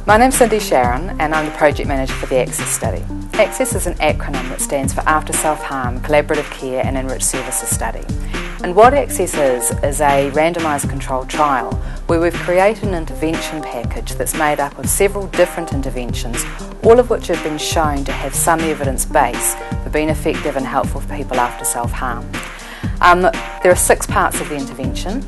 My name's Cindy Sharon and I'm the Project Manager for the ACCESS study. ACCESS is an acronym that stands for After Self-Harm, Collaborative Care and Enriched Services Study. And what ACCESS is a randomised controlled trial where we've created an intervention package that's made up of several different interventions, all of which have been shown to have some evidence base for being effective and helpful for people after self-harm. There are 6 parts of the intervention.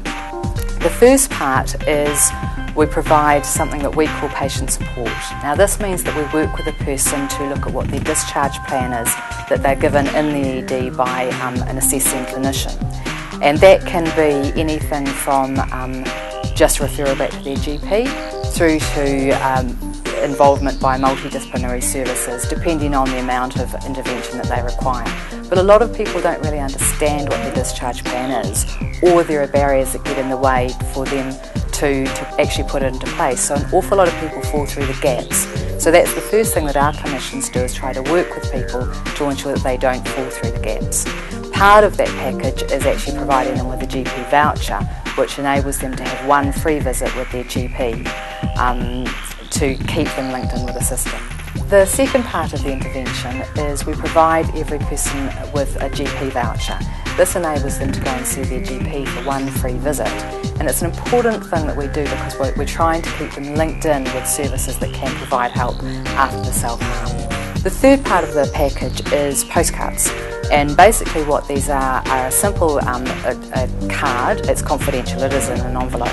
The first part is we provide something that we call patient support. Now this means that we work with a person to look at what their discharge plan is that they're given in the ED by an assessing clinician. And that can be anything from just referral back to their GP through to involvement by multidisciplinary services depending on the amount of intervention that they require. But a lot of people don't really understand what their discharge plan is, or there are barriers that get in the way for them to actually put it into place. So an awful lot of people fall through the gaps. So that's the first thing that our clinicians do, is try to work with people to ensure that they don't fall through the gaps. Part of that package is actually providing them with a GP voucher, which enables them to have one free visit with their GP to keep them linked in with the system. The second part of the intervention is we provide every person with a GP voucher. This enables them to go and see their GP for one free visit, and it's an important thing that we do because we're trying to keep them linked in with services that can provide help after self-harm. The third part of the package is postcards, and basically what these are a simple a card. It's confidential, it is in an envelope,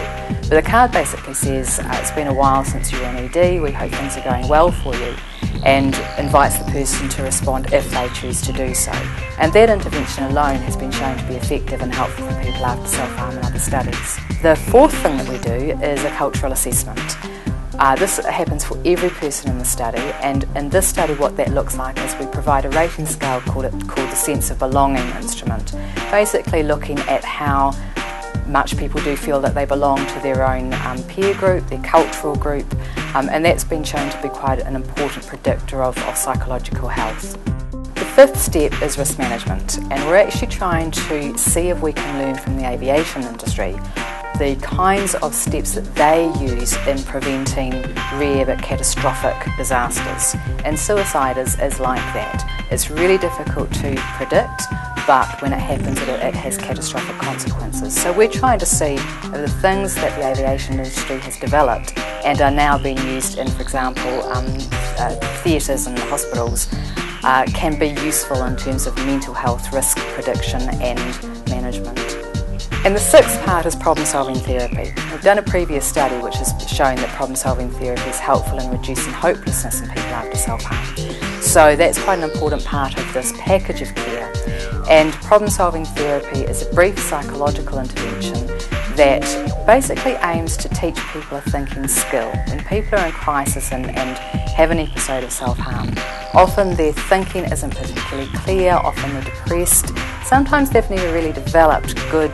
but the card basically says it's been a while since you were in ED, we hope things are going well for you, and invites the person to respond if they choose to do so. And that intervention alone has been shown to be effective and helpful for people after self-harm in other studies. The fourth thing that we do is a cultural assessment. This happens for every person in the study, and in this study what that looks like is we provide a rating scale called the Sense of Belonging instrument, basically looking at how much people do feel that they belong to their own peer group, their cultural group, and that's been shown to be quite an important predictor of psychological health. The fifth step is risk management, and we're actually trying to see if we can learn from the aviation industry the kinds of steps that they use in preventing rare but catastrophic disasters. And suicide is like that. It's really difficult to predict, but when it happens it has catastrophic consequences. So we're trying to see if the things that the aviation industry has developed and are now being used in, for example, theatres and hospitals can be useful in terms of mental health risk prediction and management. And the sixth part is problem-solving therapy. We've done a previous study which has shown that problem-solving therapy is helpful in reducing hopelessness in people after self-harm. So that's quite an important part of this package of care. And problem-solving therapy is a brief psychological intervention that basically aims to teach people a thinking skill. When people are in crisis and have an episode of self-harm, often their thinking isn't particularly clear, often they're depressed, sometimes they've never really developed good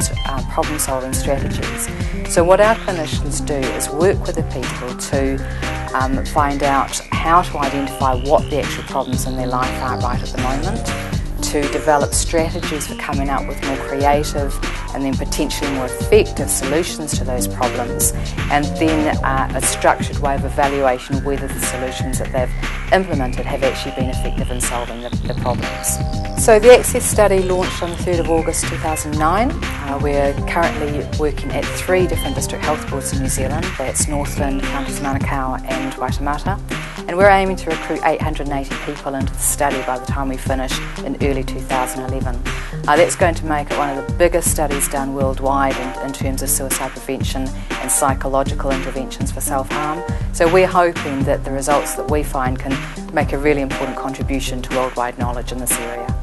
problem-solving strategies. So what our clinicians do is work with the people to find out how to identify what the actual problems in their life are right at the moment, to develop strategies for coming up with more creative and then potentially more effective solutions to those problems, and then a structured way of evaluation whether the solutions that they've implemented have actually been effective in solving the problems. So the ACCESS study launched on the 3rd of August 2009. We're currently working at 3 different district health boards in New Zealand. That's Northland, Counties Manukau and Waitemata. And we're aiming to recruit 880 people into the study by the time we finish in early 2011. That's going to make it one of the biggest studies done worldwide in terms of suicide prevention and psychological interventions for self-harm. So we're hoping that the results that we find can make a really important contribution to worldwide knowledge in this area.